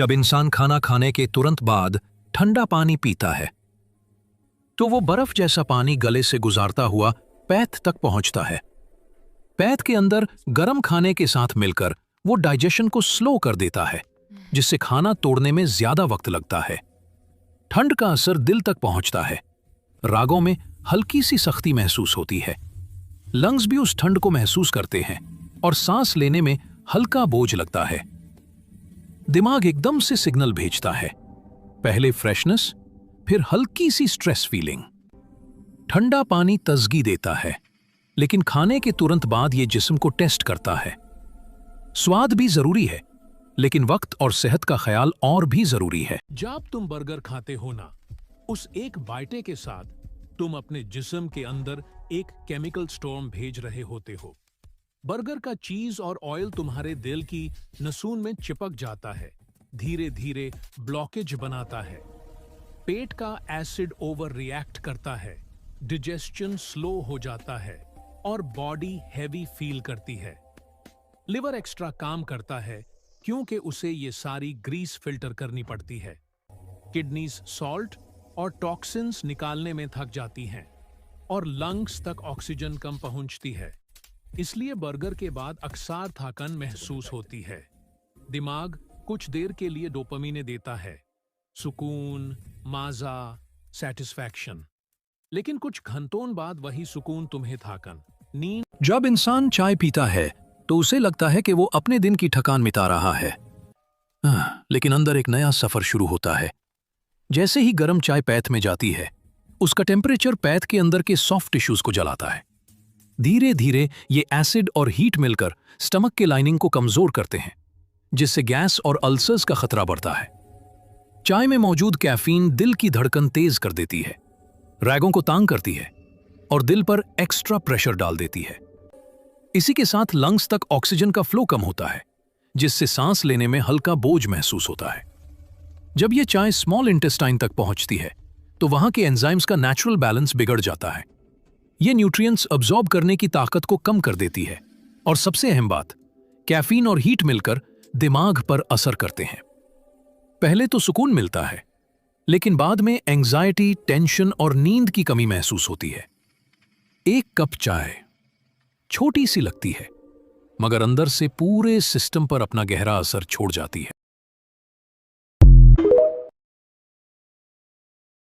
जब इंसान खाना खाने के तुरंत बाद ठंडा पानी पीता है तो वो बर्फ जैसा पानी गले से गुजारता हुआ पैथ तक पहुंचता है। पैथ के अंदर गर्म खाने के साथ मिलकर वो डाइजेशन को स्लो कर देता है, जिससे खाना तोड़ने में ज्यादा वक्त लगता है। ठंड का असर दिल तक पहुंचता है। रागों में हल्की सी सख्ती महसूस होती है। लंग्स भी उस ठंड को महसूस करते हैं और सांस लेने में हल्का बोझ लगता है। दिमाग एकदम से सिग्नल भेजता है, पहले फ्रेशनेस, फिर हल्की सी स्ट्रेस फीलिंग। ठंडा पानी तजगी देता है, लेकिन खाने के तुरंत बाद यह जिस्म को टेस्ट करता है। स्वाद भी जरूरी है, लेकिन वक्त और सेहत का ख्याल और भी जरूरी है। जब तुम बर्गर खाते हो ना, उस एक बाइटे के साथ तुम अपने जिस्म के अंदर एक केमिकल स्टॉर्म भेज रहे होते हो। बर्गर का चीज और ऑयल तुम्हारे दिल की नसून में चिपक जाता है, धीरे धीरे ब्लॉकेज बनाता है। पेट का एसिड ओवर रिएक्ट करता है, डिजेस्शन स्लो हो जाता है और बॉडी हैवी फील करती है। लिवर एक्स्ट्रा काम करता है क्योंकि उसे ये सारी ग्रीस फिल्टर करनी पड़ती है। किडनीज सॉल्ट और टॉक्सिन्स निकालने में थक जाती हैं और लंग्स तक ऑक्सीजन कम पहुंचती है। इसलिए बर्गर के बाद अक्सर थकान महसूस होती है। दिमाग कुछ देर के लिए डोपामिन देता है, सुकून, माजा, सेटिस्फैक्शन, लेकिन कुछ घंटों बाद वही सुकून तुम्हें थकान, नींद। जब इंसान चाय पीता है तो उसे लगता है कि वो अपने दिन की थकान मिटा रहा है, लेकिन अंदर एक नया सफर शुरू होता है। जैसे ही गर्म चाय पैथ में जाती है, उसका टेम्परेचर पैथ के अंदर के सॉफ्ट टिश्यूज को जलाता है। धीरे धीरे ये एसिड और हीट मिलकर स्टमक के लाइनिंग को कमजोर करते हैं, जिससे गैस और अल्सर्स का खतरा बढ़ता है। चाय में मौजूद कैफीन दिल की धड़कन तेज कर देती है, रैगों को तांग करती है और दिल पर एक्स्ट्रा प्रेशर डाल देती है। इसी के साथ लंग्स तक ऑक्सीजन का फ्लो कम होता है, जिससे सांस लेने में हल्का बोझ महसूस होता है। जब यह चाय स्मॉल इंटेस्टाइन तक पहुंचती है तो वहां के एंजाइम्स का नेचुरल बैलेंस बिगड़ जाता है। ये न्यूट्रिएंट्स अब्सॉर्ब करने की ताकत को कम कर देती है और सबसे अहम बात, कैफीन और हीट मिलकर दिमाग पर असर करते हैं। पहले तो सुकून मिलता है, लेकिन बाद में एंजाइटी, टेंशन और नींद की कमी महसूस होती है। एक कप चाय छोटी सी लगती है, मगर अंदर से पूरे सिस्टम पर अपना गहरा असर छोड़ जाती है।